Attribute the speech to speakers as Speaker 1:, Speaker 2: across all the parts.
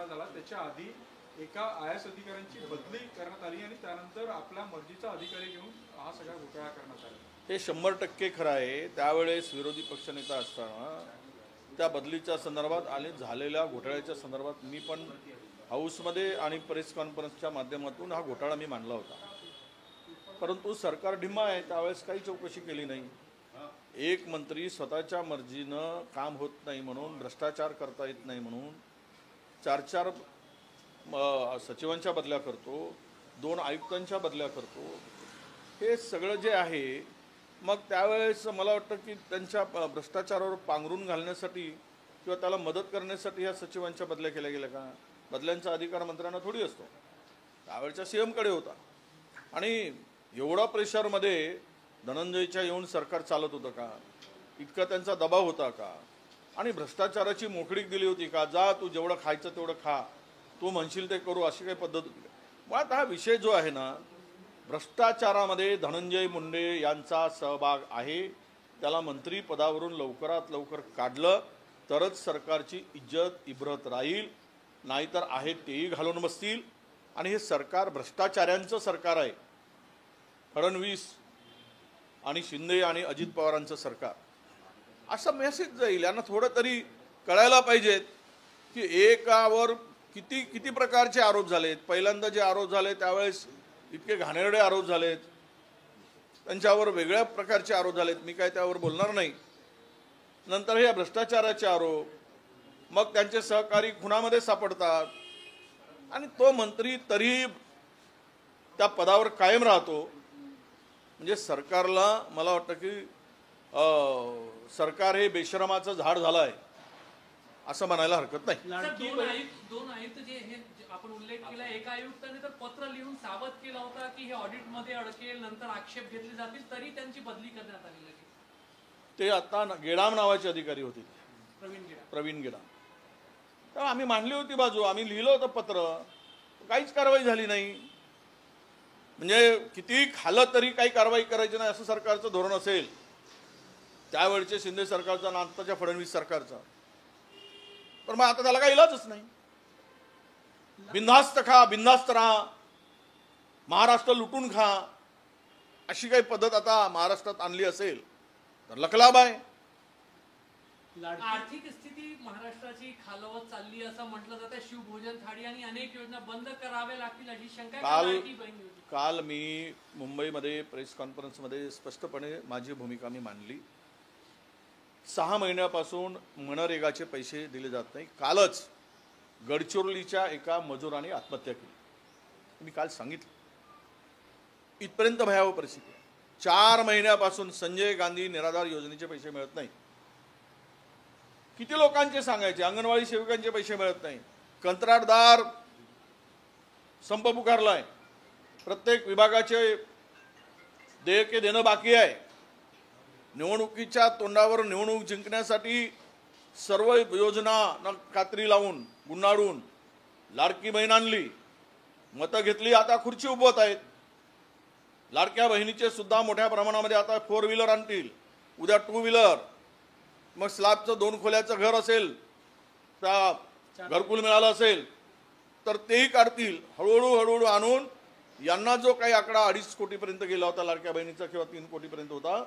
Speaker 1: झाला त्याच्या आधी एका आयएस अधिकाऱ्यांची बदली करण्यात आली आणि त्यानंतर आपल्या मर्जीचा अधिकारी घेऊन हा सगळा घोटाळा करण्यात आला।
Speaker 2: हे 100% खरं आहे। त्यावेळेस विरोधी पक्षनेता असताना त्या बदलीच्या संदर्भात आणि झालेल्या घोटाळ्याच्या संदर्भात मी पण हाऊसमध्ये आणि प्रेस कॉन्फरन्सच्या माध्यमातून हा घोटाळा मी मांडला होता। परंतु सरकार ढिम्मा आहे, त्यावेळेस काही चौकशी केली नाही। एक मंत्री स्वतःच्या मर्जीनं काम होत नाही म्हणून, भ्रष्टाचार करता येत नाही म्हणून 4-4 सचिवांच्या बदल्या करतो, 2 आयुक्तांच्या बदल्या करतो। हे सगळं जे आहे, मग त्यावेळेस मला वाटतं की त्यांच्या भ्रष्टाचारावर पांघरून घालण्यासाठी किंवा त्याला मदत करण्यासाठी ह्या सचिवांच्या बदल्या केल्या गेल्या का? बदल्यांचा अधिकार मंत्र्यांना थोडी असतो, त्यावेळच्या सीएमकडे होता। आणि एवढा प्रेशरमध्ये धनंजयच्या येऊन सरकार चालत होतं का? इतका त्यांचा दबाव होता का? आणि भ्रष्टाचाराची मोकळीक दिली होती का? जा तू जेवढं खायचं तेवढं खा, तू म्हणशील ते करू, अशी काही पद्धत होती का? मुळात हा विषय जो आहे ना, भ्रष्टाचारामध्ये धनंजय मुंडे यांचा सहभाग आहे। त्याला मंत्रिपदावरून लवकरात लवकर काढलं तरच सरकारची इज्जत इब्रत राहील, नाहीतर आहेत तेही घालून बसतील। आणि हे सरकार भ्रष्टाचाऱ्यांचं सरकार आहे, फडणवीस आणि शिंदे आणि अजित पवारांचं सरकार, असा मेसेज जाईल। यांना थोडं तरी कळायला पाहिजेत की एकावर किती किती प्रकारचे आरोप झालेत। पहिल्यांदा जे आरोप झाले त्यावेळेस इतके घाणेरडे आरोप झालेत, त्यांच्यावर वेगळ्या प्रकारचे आरोप झालेत, मी काय त्यावर बोलणार नाही। नंतर हे भ्रष्टाचाराचे आरोप, मग त्यांचे सहकारी खुनामध्ये सापडतात आणि तो मंत्री तरी त्या पदावर कायम राहतो। म्हणजे सरकारला मला वाटतं की सरकार हे बेशरमाचं झाड झालं आहे असं म्हणायला हरकत नाही।
Speaker 3: दोन आयुक्त जे हे आपण उल्लेख केला, एका आयुक्ताने तर पत्र लिहून सावध केला होता की हे ऑडिटमध्ये अडकेल, नंतर आक्षेप घेतले जातील, तरी त्यांची बदली करण्यात आली।
Speaker 2: ते आता गेडाम नावाचे अधिकारी होते, प्रवीण गेडाम। तर आम्ही मांडली होती बाजू, आम्ही लिहिलं होतं पत्र, काहीच कारवाई झाली नाही। म्हणजे किती खाल्लं तरी काही कारवाई करायची नाही असं सरकारचं धोरण असेल त्यावेळचे शिंदे सरकारचं आणि आताच्या फडणवीस सरकारचं, तर मग आता त्याला काही इलाजच नाही। बिनधास्त खा, बिनधास्त राहा, महाराष्ट्र लुटून खा, अशी काही पद्धत आता महाराष्ट्रात आणली असेल तर लखलाभ आहे।
Speaker 3: आर्थिक स्थिती महाराष्ट्राची खालवत चालली असं म्हटलं जातं। शिवभोजन थाळी आणि अनेक योजना बंद कराव्या लागतील अशी शंका
Speaker 2: काल मी मुंबईमध्ये प्रेस कॉन्फरन्समध्ये स्पष्टपणे माझी भूमिका मी मांडली। 6 महिन्यापासून मनरेगाचे पैसे दिले जात नाही। कालच गडचिरोलीच्या एका मजुराने आत्महत्या केली, मी काल सांगितलं। इथपर्यंत भयावह परिस्थिती आहे। 4 महिन्यापासून संजय गांधी निराधार योजनेचे पैसे मिळत नाही। किती लोकांचे सांगायचे, अंगणवाडी सेविकांचे पैसे मिळत नाही, कंत्राटदार संप पुकारलाय, प्रत्येक विभागाचे देयके देणं बाकी आहे। निवडणुकीच्या तोंडावर निवडणूक जिंकण्यासाठी सर्व योजना कात्री लावून गुंडाळून लाडकी बहीण आणली, मतं घेतली, आता खुर्ची उभवत आहेत। लाडक्या बहिणीचे सुद्धा मोठ्या प्रमाणामध्ये आता 4 व्हीलर आणतील, उद्या 2 व्हीलर, मग स्लॅबचं 2 खोल्याचं घर असेल, त्या घरकुल मिळालं असेल तर तेही काढतील। हळूहळू आणून यांना जो काही आकडा 2.5 कोटीपर्यंत गेला होता लाडक्या बहिणीचा किंवा 3 कोटीपर्यंत होता,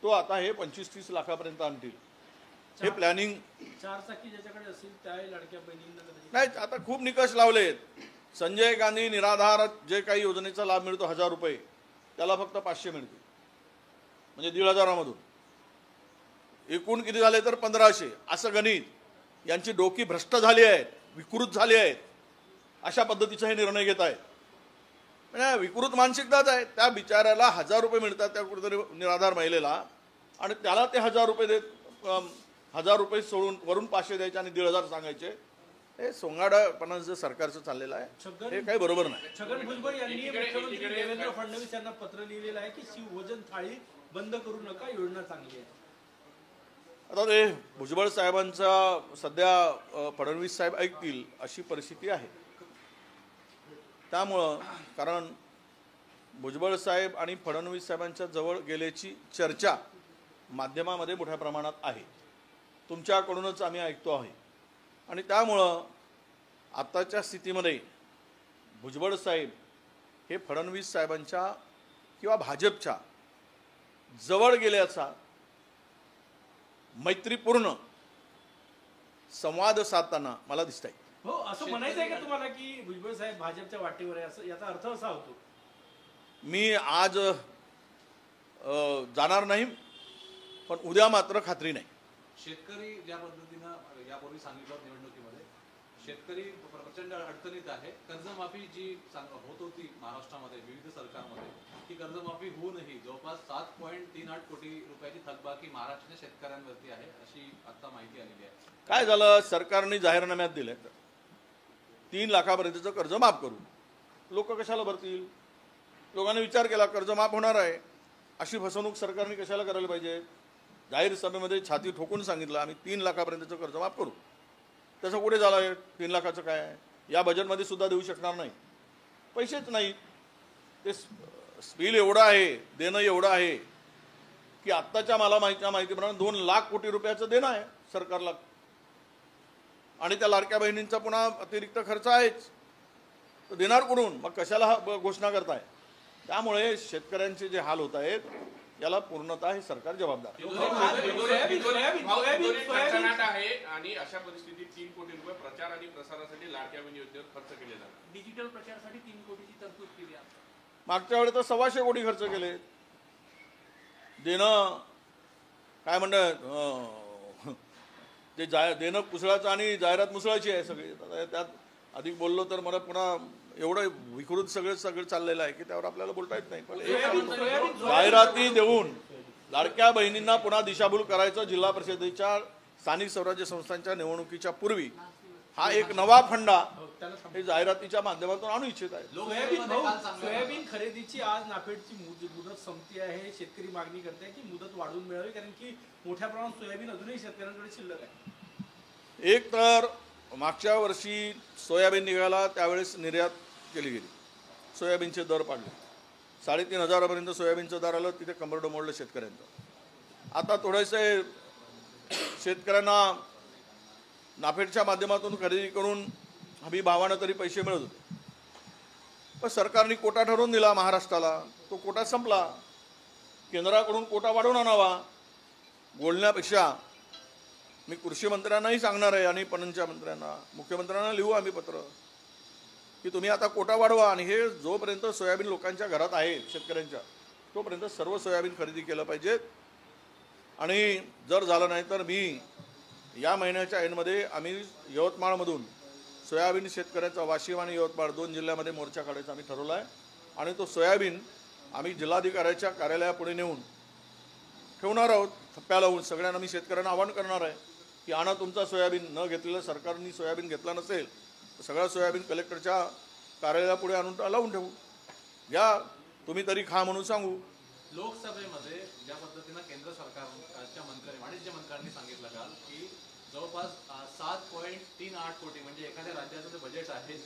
Speaker 2: तो आता हे 25-30 लाखापर्यंत आणतील। हे प्लॅनिंग
Speaker 4: 4 चाकी ज्याच्याकडे असेल त्या लाडक्या बहिणींना
Speaker 2: नाही, आता खूप निकष लावलेत। संजय गांधी निराधार जे काही योजनेचा लाभ मिळतो 1000 रुपये, त्याला फक्त 500 मिळतील, म्हणजे 1,500 मधून एकूण किती झाले तर 1500। असं गणित, यांची डोकी भ्रष्ट झाली आहेत, विकृत झाली आहेत, अशा पद्धतीचा हे निर्णय घेत आहेत। म्हणजे विकृत मानसिकताच आहे। त्या बिचाऱ्याला 1000 रुपये मिळतात त्या कुठेतरी निराधार महिलेला, आणि त्याला ते 1000 रुपये देत 1000 रुपये सोडून वरून 500 द्यायचे आणि 1,500 सांगायचे। हे सोंगाडपणा जे सरकारचं चाललेलं आहे हे काही बरोबर नाही।
Speaker 4: छगन भुजबळ यांनी मुख्यमंत्री देवेंद्र फडणवीस यांना पत्र लिहिलेलं आहे की शिवभोजन थाळी बंद करू नका, योजना चांगली आहे।
Speaker 2: आता ते भुजबळ साहेबांचा सध्या फडणवीस साहेब ऐकतील अशी परिस्थिती आहे। त्यामुळं कारण भुजबळ साहेब आणि फडणवीस साहेबांच्या जवळ गेल्याची चर्चा माध्यमामध्ये मोठ्या प्रमाणात आहे, तुमच्याकडूनच आम्ही ऐकतो आहे। आणि त्यामुळं आत्ताच्या स्थितीमध्ये भुजबळ साहेब हे फडणवीस साहेबांच्या किंवा भाजपच्या जवळ गेल्याचा मैत्रीपूर्ण संवाद साधताना मला दिसत आहे.
Speaker 4: हो, असं म्हणायचं आहे का तुम्हाला की भुजबळ साहेब भाजपच्या वाटेवर आहे, असं याचा अर्थ असा होतो?
Speaker 2: मी आज जाणार नाही, पण उद्या मात्र खात्री नाही.
Speaker 5: शेतकरी ज्या पद्धतीनं यापूर्वी सांगितलं निवडणुकीमध्ये शेतकरी प्रचंड अडचणीत आहे. कर्जमाफी जी होत होती महाराष्ट्रामध्ये विविध सरकारमध्ये, ती कर्जमाफी होऊनही जवळपास 7.38 कोटी रुपयाची थकबाकी महाराष्ट्राच्या शेतकऱ्यांवरती आहे, अशी आता माहिती आलेली आहे.
Speaker 2: काय झालं, सरकारने जाहीरनाम्यात दिले 3 लाखापर्यंतचं कर्ज माफ करू. लोक कशाला भरतील? लोकांनी विचार केला कर्ज माफ होणार आहे, अशी फसवणूक सरकारने कशाला करायला पाहिजे. जाहीर सभेमध्ये छाती ठोकून सांगितलं आम्ही 3 लाखापर्यंतचं कर्ज माफ करू. तसं कुठे झालं आहे? 3 लाखाचं काय आहे? या बजेटमध्ये सुद्धा देऊ शकणार नाही, पैसेच नाही. ते स्पील एवढं आहे, देणं एवढं आहे की आत्ताच्या मला माहितीप्रमाणे 2 लाख कोटी रुपयाचं देणं आहे सरकारला, आणि त्या लाडक्या बहिणींचा पुन्हा अतिरिक्त खर्च आहेच. तर देणार कुठून? मग कशाला हा घोषणा करताय? त्यामुळे शेतकऱ्यांचे जे हाल होत आहेत याला पूर्णतः हे सरकार जबाबदार.
Speaker 6: खर्चनाट आहे आणि अशा परिस्थितीत 3 कोटी रुपये प्रचार आणि प्रसारासाठी लाडक्या बहिणी योजनेवर खर्च केले जातात.
Speaker 3: डिजिटल प्रचारासाठी 3 कोटीची तरतूद केली आहे.
Speaker 2: मागच्या वेळेस तर 125 कोटी खर्च केले. देणं काय म्हणतात, ते देणं पुसळाचं आणि जाहिरात मुसळाची आहे सगळी. त्यात अधिक बोललो तर मला पुन्हा एवढं विकृत सगळं चाललेलं आहे की त्यावर आपल्याला बोलता येत नाही. पण जाहिराती देऊन लाडक्या बहिणींना पुन्हा दिशाभूल करायचं. जिल्हा परिषदेच्या स्थानिक स्वराज्य संस्थांच्या निवडणुकीच्या पूर्वी हा एक नवा फंडा हे जाहिरातीच्या माध्यमातून आणू इच्छित आहे.
Speaker 4: सोयाबीन खरेदीची आज नाफेडची मुदत संपती आहे. शेतकरी मागणी करते की मुदत वाढवून मिळावी, कारण की मोठ्या प्रमाणात सोयाबीन अजूनही शेतकऱ्यांकडे शिल्लक आहे.
Speaker 2: एक तर मागच्या वर्षी सोयाबीन निघाला त्यावेळेस निर्यात केली गेली, सोयाबीनचे दर पाडले, 3,500पर्यंत सोयाबीनचं दर आलं, तिथे कंबरडं मोडलं शेतकऱ्यांचं. आता थोडेसे शेतकऱ्यांना नाफेडच्या माध्यमातून खरेदी करून हमी भावानं तरी पैसे मिळत होते. पण सरकारने कोटा ठरवून दिला महाराष्ट्राला, तो कोटा संपला. केंद्राकडून कोटा वाढवून आणावा. बोलण्यापेक्षा मी कृषी मंत्र्यांनाही सांगणार आहे आणि पणनच्या मंत्र्यांना, मुख्यमंत्र्यांना लिहू आम्ही पत्र की तुम्ही आता कोटा वाढवा, आणि हे जोपर्यंत सोयाबीन लोकांच्या घरात आहे शेतकऱ्यांच्या, तोपर्यंत सर्व सोयाबीन खरेदी केलं पाहिजेत. आणि जर झालं नाही तर मी या महिन्याच्या एंडमध्ये आम्ही यवतमाळमधून सोयाबीन शेतकऱ्यांचा वाशिम आणि यवतमाळ 2 जिल्ह्यामध्ये मोर्चा काढायचा आम्ही ठरवला आहे. आणि तो सोयाबीन आम्ही जिल्हाधिकाऱ्याच्या कार्यालयापुढे नेऊन ठेवणार आहोत, थप्प्या लावून. सगळ्यांना मी शेतकऱ्यांना आवाहन करणार आहे की आणा तुमचा सोयाबीन. न घेतलेलं, सरकारने सोयाबीन घेतला नसेल तर सगळा सोयाबीन कलेक्टरच्या कार्यालयापुढे आणून लावून ठेवू. घ्या तुम्ही तरी खा म्हणून सांगू.
Speaker 5: लोकसभेमध्ये ज्या पद्धतीनं केंद्र सरकारच्या वाणिज्य मंत्र्यांनी सांगितलं काल की जवळपास 7.38 कोटी, म्हणजे एखाद्या राज्याचं जे बजेट आहे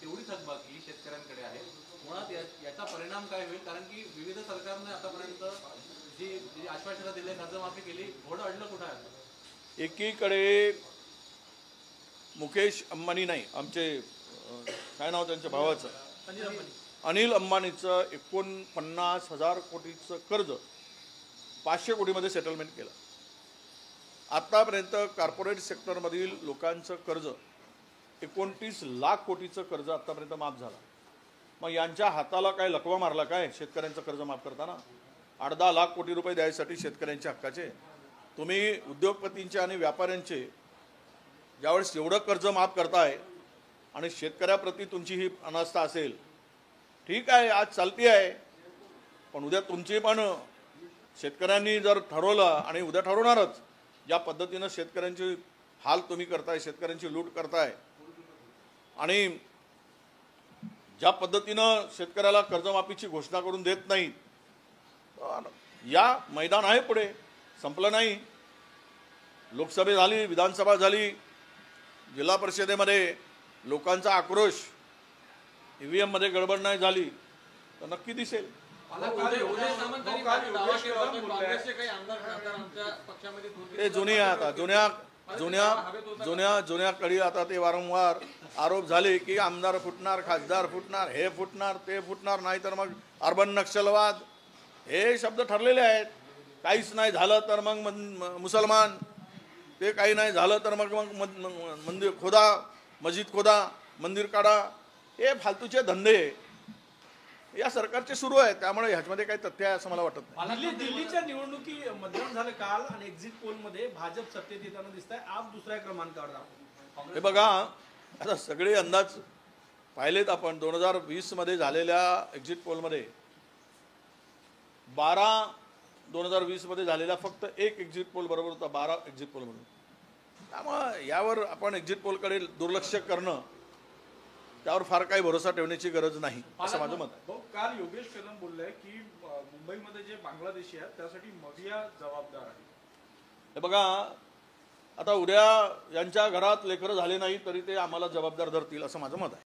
Speaker 5: तेवढी थकबाकी शेतकऱ्यांकडे आहे. मुळात याचा परिणाम काय होईल? कारण की विविध सरकारने आतापर्यंत जी आश्वासनं दिली, कर्जमाफी केली, घोडं अडलं कुठं आहे?
Speaker 2: एकीकडे मुकेश अंबानी नाही, आमचे काय नाव त्यांच्या भावाचं, अनिल अंबानीचं 49,000 कोटीचं कर्ज 500 कोटीमध्ये सेटलमेंट केलं. आत्तापर्यंत कॉर्पोरेट सेक्टरमधील लोकांचं कर्ज 29 लाख कोटीचं कर्ज आत्तापर्यंत माफ झालं. मग यांच्या हाताला काय लकवा मारला काय शेतकऱ्यांचं कर्ज माफ करताना? 8-10 लाख कोटी रुपये द्यायसाठी शेतकऱ्यांच्या हक्काचे. तुम्ही उद्योगपतींचे आणि व्यापाऱ्यांचे ज्यावेळेस एवढं कर्ज माफ करताय आणि शेतकऱ्याप्रती तुमची ही अनास्था असेल, ठीक आहे, आज चालती आहे, पण उद्या तुमची पण शेतकऱ्यांनी जर ठरवलं, आणि उद्या ठरवणारच, ज्या पद्धतीनं शेतकऱ्यांचे हाल तुम्ही करताय, शेतकऱ्यांची लूट करताय, आणि ज्या पद्धतीनं शेतकऱ्याला कर्जमाफीची घोषणा करून देत नाही, या मैदान आहे पुढे, संपलं नाही. लोकसभा झाली, विधानसभा झाली, जिल्हा परिषदेमध्ये लोकांचा आक्रोश, EVM मध्ये गडबड नाही झाली तर नक्की दिसेल. ते जुनी आहे आता, जुन्या जुन्या कडी आता ते वारंवार आरोप झाले की आमदार फुटणार, खासदार फुटणार, हे फुटणार, ते फुटणार, नाही तर मग अर्बन नक्षलवाद, हे शब्द ठरलेले आहेत. काहीच नाही झालं तर मग मुसलमान, ते काही नाही झालं तर मग मंदिर खोदा, मस्जिद खोदा, मंदिर काढा, हे फालतूचे धंदे या सरकारचे सुरू आहेत. त्यामुळे ह्याच्यामध्ये काही तथ्य आहे असं मला वाटत नाही.
Speaker 4: दिल्लीच्या निवडणुकी मतदान झालं काल आणि एक्झिट पोल मध्ये भाजप सत्तेत येताना दिसत आहे, आप दुसऱ्या क्रमांकावर दाखवतो.
Speaker 2: हे बघा, आता सगळे अंदाज पाहिलेत आपण. 2020 मध्ये झालेल्या एक्झिट पोलमध्ये 2020 मध्ये झालेला फक्त एक एक्झिट पोल बरोबर होता, 12 एक्झिट पोलमधून. त्यामुळं यावर आपण एक्झिट पोलकडे दुर्लक्ष करणं, त्यावर फार काही भरोसा ठेवण्याची गरज नाही असं माझं मत आहे.
Speaker 1: भाऊ, काल योगेश कदम बोलले की मुंबईमध्ये जे बांगलादेशी आहेत त्यासाठी मविया जबाबदार आहे.
Speaker 2: हे बघा, आता उद्या यांच्या घरात लेकरं झाले नाही तरी ते आम्हाला जबाबदार धरतील असं माझं मत आहे.